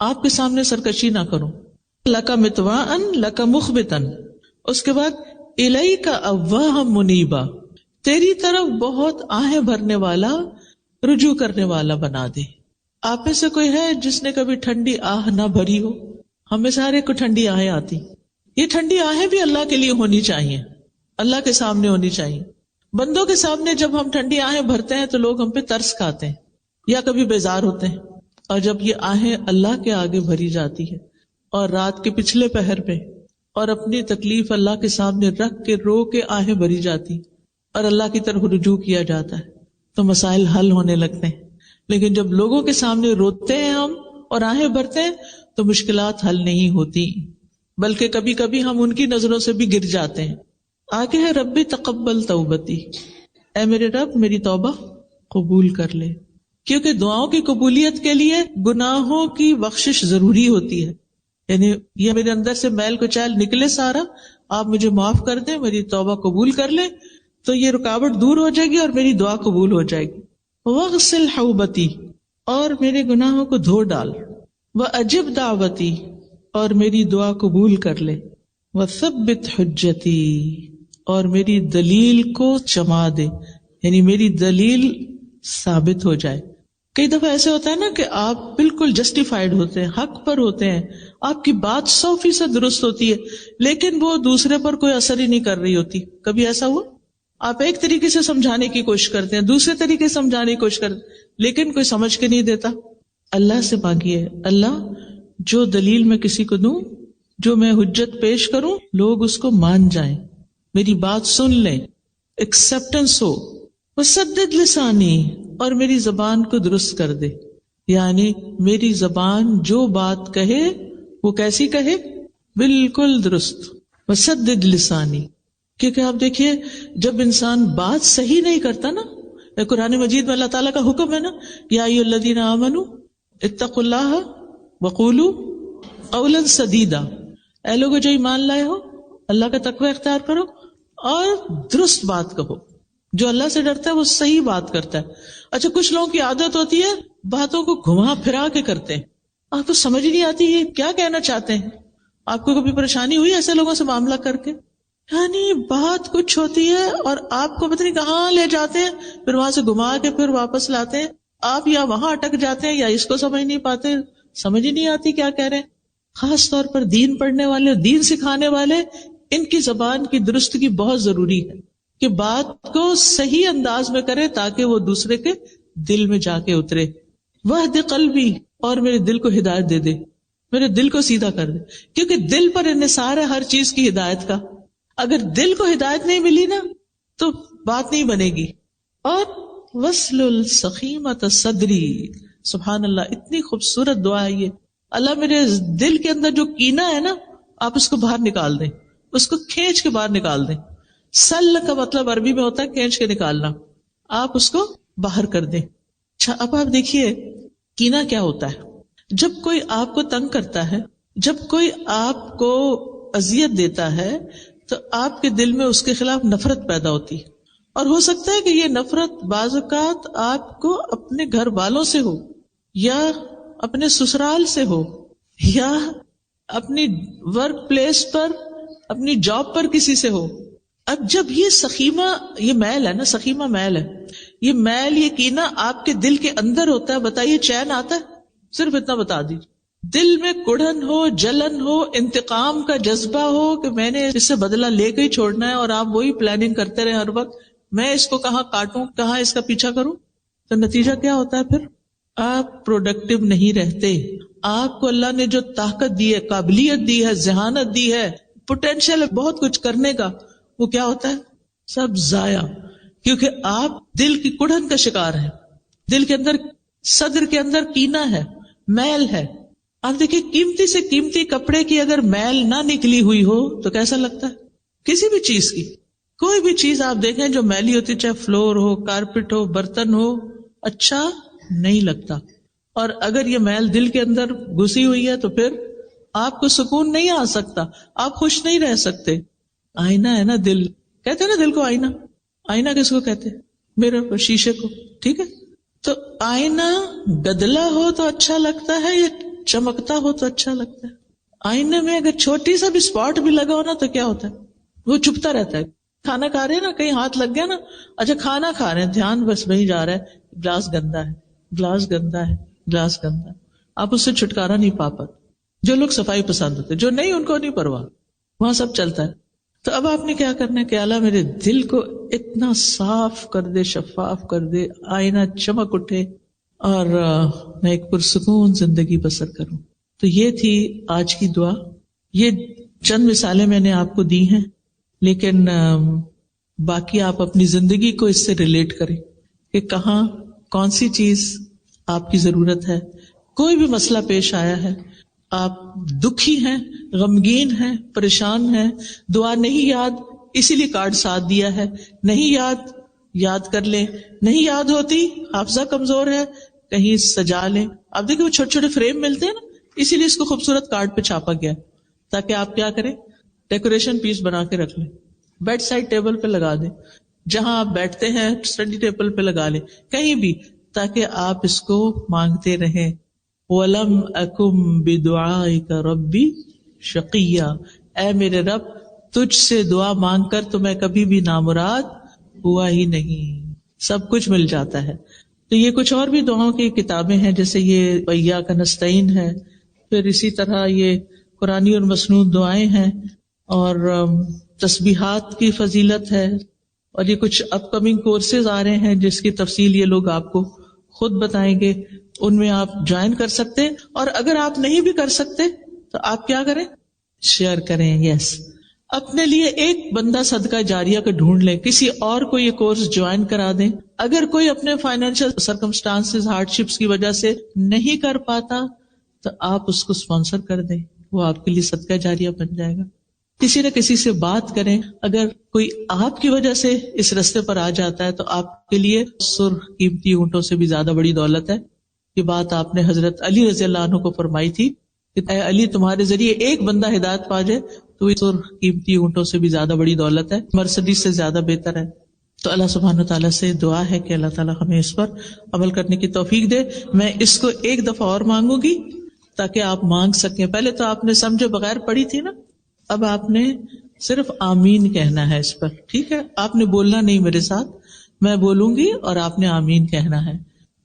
آپ کے سامنے سرکشی نہ کروں۔ لک مطواعن لک مخبتن، اس کے بعد الیک اواہا منیبا، تیری طرف بہت آہیں بھرنے والا، رجوع کرنے والا بنا دے۔ آپ میں سے کوئی ہے جس نے کبھی ٹھنڈی آہ نہ بھری ہو؟ ہمیں سارے کو ٹھنڈی آہیں آتی، یہ ٹھنڈی آہیں بھی اللہ کے لیے ہونی چاہیے، اللہ کے سامنے ہونی چاہیے۔ بندوں کے سامنے جب ہم ٹھنڈی آہیں بھرتے ہیں تو لوگ ہم پہ ترس کھاتے ہیں یا کبھی بیزار ہوتے ہیں، اور جب یہ آہیں اللہ کے آگے بھری جاتی ہے اور رات کے پچھلے پہر میں، اور اپنی تکلیف اللہ کے سامنے رکھ کے رو کے آہیں بھری جاتی اور اللہ کی طرف رجوع کیا جاتا ہے، تو مسائل حل ہونے لگتے ہیں۔ لیکن جب لوگوں کے سامنے روتے ہیں ہم اور آہیں بھرتے ہیں تو مشکلات حل نہیں ہوتی، بلکہ کبھی کبھی ہم ان کی نظروں سے بھی گر جاتے ہیں۔ آگے ہے ربی تقبل توبتی، اے میرے رب میری توبہ قبول کر لے، کیونکہ دعاؤں کی قبولیت کے لیے گناہوں کی بخشش ضروری ہوتی ہے۔ یعنی یہ میرے اندر سے میل کچیل نکلے سارا، آپ مجھے معاف کر دیں، میری توبہ قبول کر لیں، تو یہ رکاوٹ دور ہو جائے گی اور میری دعا قبول ہو جائے گی۔ وغسل حوبتی، اور میرے گناہوں کو دھو ڈال۔ وَأَجِبْ دعوتی، اور میری دعا قبول کر لے۔ وَثَبِّتْ حجتی، اور میری دلیل کو جما دے، یعنی میری دلیل ثابت ہو جائے۔ کئی دفعہ ایسے ہوتا ہے نا کہ آپ بالکل جسٹیفائڈ ہوتے ہیں، حق پر ہوتے ہیں، آپ کی بات 100% درست ہوتی ہے، لیکن وہ دوسرے پر کوئی اثر ہی نہیں کر رہی ہوتی. کبھی ایسا ہوا؟ آپ ایک طریقے سے سمجھانے کی کوشش کرتے ہیں، دوسرے طریقے سے سمجھانے کی کوشش کرتے ہیں، لیکن کوئی سمجھ کے نہیں دیتا. اللہ سے مانگیے، اللہ جو دلیل میں کسی کو دوں، جو میں حجت پیش کروں، لوگ اس کو مان جائیں، میری بات سن لیں، ایکسپٹنس ہو. وسدد لسانی، اور میری زبان کو درست کر دے، یعنی میری زبان جو بات کہے وہ کیسی کہے؟ بالکل درست. وسدد لسانی، کیونکہ آپ دیکھیے جب انسان بات صحیح نہیں کرتا نا، قرآن مجید میں اللہ تعالیٰ کا حکم ہے نا، یا ایھا الذین آمنوا اتقوا اللہ وقولوا قولا سدیدا، اے لوگوں جو ایمان لائے ہو اللہ کا تقوی اختیار کرو اور درست بات کہو. جو اللہ سے ڈرتا ہے وہ صحیح بات کرتا ہے. اچھا، کچھ لوگوں کی عادت ہوتی ہے باتوں کو گھما پھرا کے کرتے ہیں، آپ کو سمجھ نہیں آتی یہ کیا کہنا چاہتے ہیں. آپ کو کبھی پریشانی ہوئی ایسے لوگوں سے معاملہ کر کے؟ یعنی بات کچھ ہوتی ہے اور آپ کو پتہ نہیں کہاں لے جاتے ہیں، پھر وہاں سے گھما کے پھر واپس لاتے ہیں. آپ یا وہاں اٹک جاتے ہیں یا اس کو سمجھ نہیں پاتے، سمجھ ہی نہیں آتی کیا کہہ رہے ہیں. خاص طور پر دین پڑھنے والے، دین سکھانے والے، ان کی زبان کی درستگی بہت ضروری ہے کہ بات کو صحیح انداز میں کرے تاکہ وہ دوسرے کے دل میں جا کے اترے. وہد قلبی، اور میرے دل کو ہدایت دے دے، میرے دل کو سیدھا کر دے، کیونکہ دل پر انحصار ہے ہر چیز کی ہدایت کا. اگر دل کو ہدایت نہیں ملی نا تو بات نہیں بنے گی. اور وصل سخیمۃ صدری، سبحان اللہ، اتنی خوبصورت دعا ہے یہ. اللہ میرے دل کے اندر جو کینہ ہے نا، آپ اس کو باہر نکال دیں، اس کو کھینچ کے باہر نکال دیں. سل کا مطلب عربی میں ہوتا ہے کھینچ کے نکالنا، آپ اس کو باہر کر دیں. اچھا، اب آپ دیکھیے کینہ کیا ہوتا ہے. جب کوئی آپ کو تنگ کرتا ہے، جب کوئی آپ کو اذیت دیتا ہے تو آپ کے دل میں اس کے خلاف نفرت پیدا ہوتی ہے. اور ہو سکتا ہے کہ یہ نفرت بعض اوقات آپ کو اپنے گھر والوں سے ہو، یا اپنے سسرال سے ہو، یا اپنی ورک پلیس پر، اپنی جاب پر کسی سے ہو. اب جب یہ سخیمہ، یہ میل ہے نا، سخیمہ میل ہے، یہ میل، یہ کینہ آپ کے دل کے اندر ہوتا ہے، بتائیے چین آتا ہے؟ صرف اتنا بتا دیجیے. دل میں کڑھن ہو، جلن ہو، انتقام کا جذبہ ہو کہ میں نے اس سے بدلہ لے کے ہی چھوڑنا ہے، اور آپ وہی پلاننگ کرتے رہے ہر وقت، میں اس کو کہاں کاٹوں، کہاں اس کا پیچھا کروں، تو نتیجہ کیا ہوتا ہے؟ پھر آپ پروڈکٹیو نہیں رہتے. آپ کو اللہ نے جو طاقت دی ہے، قابلیت دی ہے، ذہانت دی ہے، پوٹینشیل ہے بہت کچھ کرنے کا، وہ کیا ہوتا ہے؟ سب ضائع. کیونکہ آپ دل کی کڑھن کا شکار ہیں، دل کے اندر، صدر کے اندر کینہ ہے، میل ہے. آپ دیکھیں قیمتی سے قیمتی کپڑے کی اگر میل نہ نکلی ہوئی ہو تو کیسا لگتا ہے؟ کسی بھی چیز کی، کوئی بھی چیز آپ دیکھیں جو میلی ہوتی، چاہے فلور ہو، کارپٹ ہو، برتن ہو، اچھا نہیں لگتا. اور اگر یہ میل دل کے اندر گھسی ہوئی ہے تو پھر آپ کو سکون نہیں آ سکتا، آپ خوش نہیں رہ سکتے. آئینہ ہے نا دل، کہتے ہیں نا دل کو آئینہ. آئینہ کس کو کہتے ہیں؟ میرر، شیشے کو، ٹھیک ہے. تو آئینہ گدلا ہو تو اچھا لگتا ہے یا چمکتا ہو تو اچھا لگتا ہے؟ آئینے میں اگر چھوٹی سا بھی اسپاٹ بھی لگا ہو نا تو کیا ہوتا ہے؟ وہ چپتا رہتا ہے. کھانا کھا رہے ہیں نا، کہیں ہاتھ لگ گیا نا، اچھا کھانا کھا رہے ہیں، دھیان بس وہیں جا رہا ہے، گلاس گندا ہے، گلاس گندا ہے، گلاس گندا ہے، آپ اس سے چھٹکارا نہیں پا پاتے. جو لوگ صفائی پسند ہوتے، جو نہیں ان کو نہیں پرواہ، وہاں سب چلتا ہے. تو اب آپ نے کیا کرنا ہے کہ اللہ میرے دل کو اتنا صاف کر دے، شفاف کر دے، آئینہ چمک اٹھے، اور میں ایک پرسکون زندگی بسر کروں. تو یہ تھی آج کی دعا. یہ چند مثالیں میں نے آپ کو دی ہیں، لیکن باقی آپ اپنی زندگی کو اس سے ریلیٹ کریں کہ کہاں کون سی چیز آپ کی ضرورت ہے. کوئی بھی مسئلہ پیش آیا ہے، آپ دکھی ہیں، غمگین ہیں، پریشان ہیں، دعا نہیں یاد، اسی لیے کارڈ ساتھ دیا ہے، نہیں یاد، یاد کر لیں. نہیں یاد ہوتی، حافظہ کمزور ہے، کہیں سجا لیں. آپ دیکھیں وہ چھوٹے چھوٹے فریم ملتے ہیں نا، اسی لیے اس کو خوبصورت کارڈ پہ چھاپا گیا تاکہ آپ کیا کریں، ڈیکوریشن پیس بنا کے رکھ لیں، بیڈ سائڈ ٹیبل پہ لگا دیں، جہاں آپ بیٹھتے ہیں اسٹڈی ٹیبل پہ لگا لیں، کہیں بھی، تاکہ آپ اس کو مانگتے رہیں. وَلَمْ أَكُمْ بِدُعَائِكَ رَبِّ شَقِيًّا، اے میرے رب تجھ سے دعا مانگ کر تو میں کبھی بھی نامراد ہوا ہی نہیں. سب کچھ مل جاتا ہے. تو یہ کچھ اور بھی دعاؤں کی کتابیں ہیں، جیسے یہ وَإِيَّاكَ نَسْتَعِينُ ہے، پھر اسی طرح یہ قرآنی اور مسنون دعائیں ہیں، اور تسبیحات کی فضیلت ہے، اور یہ کچھ اپ کمنگ کورسز آ رہے ہیں جس کی تفصیل یہ لوگ آپ کو خود بتائیں گے، ان میں آپ جوائن کر سکتے ہیں. اور اگر آپ نہیں بھی کر سکتے تو آپ کیا کریں، شیئر کریں. یس، اپنے لیے ایک بندہ صدقہ جاریہ کا ڈھونڈ لیں، کسی اور کو یہ کورس جوائن کرا دیں. اگر کوئی اپنے فائنینشیل سرکمسٹانسز ہارڈ شپس کی وجہ سے نہیں کر پاتا تو آپ اس کو اسپانسر کر دیں، وہ آپ کے لیے صدقہ جاریہ بن جائے گا. کسی نہ کسی سے بات کریں. اگر کوئی آپ کی وجہ سے اس رستے پر آ جاتا ہے تو آپ کے لیے سرخ قیمتی اونٹوں سے بھی زیادہ بڑی دولت ہے. یہ بات آپ نے حضرت علی رضی اللہ عنہ کو فرمائی تھی کہ اے علی، تمہارے ذریعے ایک بندہ ہدایت پا جائے تو یہ سرخ قیمتی اونٹوں سے بھی زیادہ بڑی دولت ہے، مرسڈیز سے زیادہ بہتر ہے. تو اللہ سبحانہ تعالیٰ سے دعا ہے کہ اللہ تعالیٰ ہمیں اس پر عمل کرنے کی توفیق دے. میں اس کو ایک دفعہ اور مانگوں گی تاکہ آپ مانگ سکیں. پہلے تو آپ نے سمجھے بغیر پڑھی تھی نا، اب آپ نے صرف آمین کہنا ہے اس پر، ٹھیک ہے؟ آپ نے بولنا نہیں میرے ساتھ، میں بولوں گی اور آپ نے آمین کہنا ہے.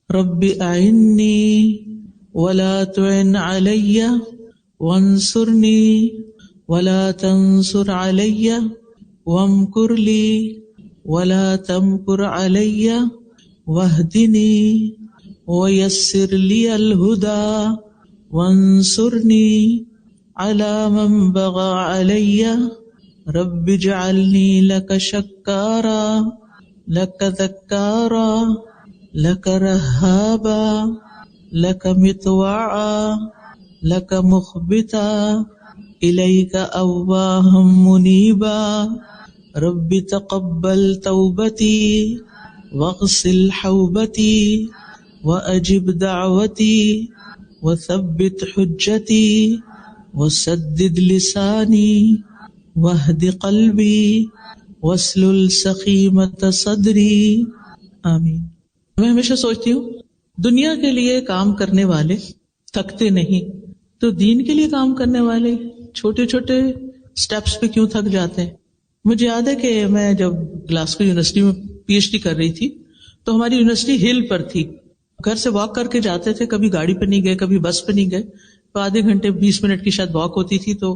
رب اعنی ولا تعن علی وانصرنی ولا تنصر علی وامکر لی ولا تمکر علی واہدنی ویسر لی الہدی وانصرنی علی من بغى علی رب اجعلنی لک شکارا لک ذکارا لک رہابا لک مطواعا لک مخبتا الیک اواہا منیبا رب تقبل توبتی واغسل حوبتی واجب دعوتی وثبت حجتی وسدد لسانی واہد قلبی واسلل سخیمۃ صدری. آمین. میں ہمیشہ سوچتی ہوں دنیا کے لیے کام کرنے والے تھکتے نہیں، تو دین کے لیے کام کرنے والے چھوٹے چھوٹے سٹیپس پہ کیوں تھک جاتے ہیں. مجھے یاد ہے کہ میں جب گلاسگو یونیورسٹی میں پی ایچ ڈی کر رہی تھی تو ہماری یونیورسٹی ہل پر تھی. گھر سے واک کر کے جاتے تھے، کبھی گاڑی پہ نہیں گئے، کبھی بس پہ نہیں گئے، تو آدھے گھنٹے 20 منٹ کی شاید واک ہوتی تھی تو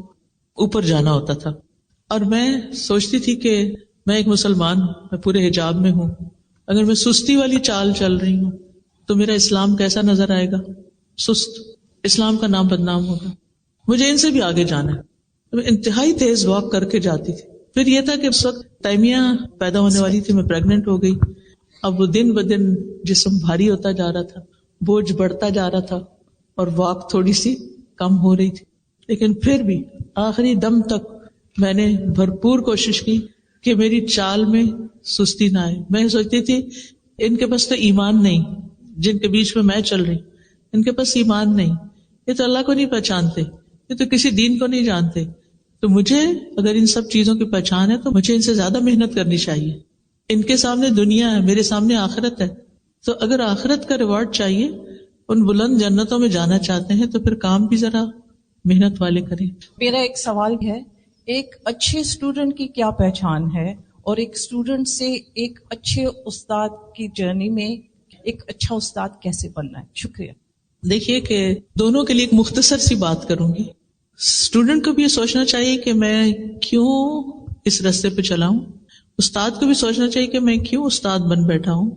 اوپر جانا ہوتا تھا. اور میں سوچتی تھی کہ میں ایک مسلمان ہوں، میں پورے حجاب میں ہوں، اگر میں سستی والی چال چل رہی ہوں تو میرا اسلام کیسا نظر آئے گا؟ سست. اسلام کا نام بدنام ہوگا. مجھے ان سے بھی آگے جانا ہے. میں انتہائی تیز واک کر کے جاتی تھی. پھر یہ تھا کہ اس وقت تیمیہ پیدا ہونے والی تھی، میں پریگننٹ ہو گئی. اب وہ دن بدن جسم بھاری ہوتا جا رہا تھا، بوجھ بڑھتا جا رہا تھا اور واک تھوڑی سی کم ہو رہی تھی. لیکن پھر بھی آخری دم تک میں نے بھرپور کوشش کی کہ میری چال میں سستی نہ آئے. میں سوچتی تھی ان کے پاس تو ایمان نہیں، جن کے بیچ میں چل رہی، ان کے پاس ایمان نہیں، یہ تو اللہ کو نہیں پہچانتے، یہ تو کسی دین کو نہیں جانتے. تو مجھے اگر ان سب چیزوں کی پہچان ہے تو مجھے ان سے زیادہ محنت کرنی چاہیے. ان کے سامنے دنیا ہے، میرے سامنے آخرت ہے. تو اگر آخرت کا ریوارڈ چاہیے، ان بلند جنتوں میں جانا چاہتے ہیں تو پھر کام بھی ذرا محنت والے کریں. میرا ایک سوال ہے، ایک اچھے اسٹوڈنٹ کی کیا پہچان ہے، اور ایک اسٹوڈنٹ سے ایک اچھے استاد کی جرنی میں ایک اچھا استاد کیسے بننا ہے؟ شکریہ. دیکھیے کہ دونوں کے لیے ایک مختصر سی بات کروں گی. اسٹوڈنٹ کو بھی یہ سوچنا چاہیے کہ میں کیوں اس راستے پہ چلا ہوں، استاد کو بھی سوچنا چاہیے کہ میں کیوں استاد بن بیٹھا ہوں.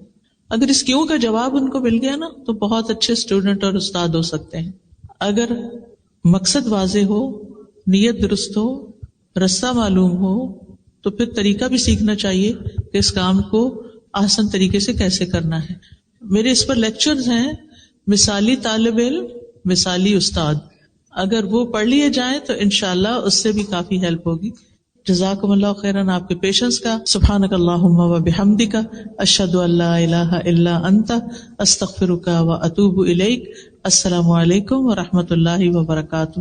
اگر اس کیوں کا جواب ان کو مل گیا نا تو بہت اچھے اسٹوڈنٹ اور استاد ہو سکتے ہیں. اگر مقصد واضح ہو، نیت درست ہو، رستہ معلوم ہو تو پھر طریقہ بھی سیکھنا چاہیے کہ اس کام کو آسان طریقے سے کیسے کرنا ہے. میرے اس پر لیکچرز ہیں، مثالی طالب علم مثالی استاد، اگر وہ پڑھ لیے جائیں تو انشاءاللہ اس سے بھی کافی ہیلپ ہوگی. جزاکم اللہ خیراً آپ کے پیشنس کا. سبحانک اللہم و بحمدک اشہد ان لا الہ الا انت استغفرک و اتوب الیک. السلام علیکم و رحمۃ اللہ وبرکاتہ.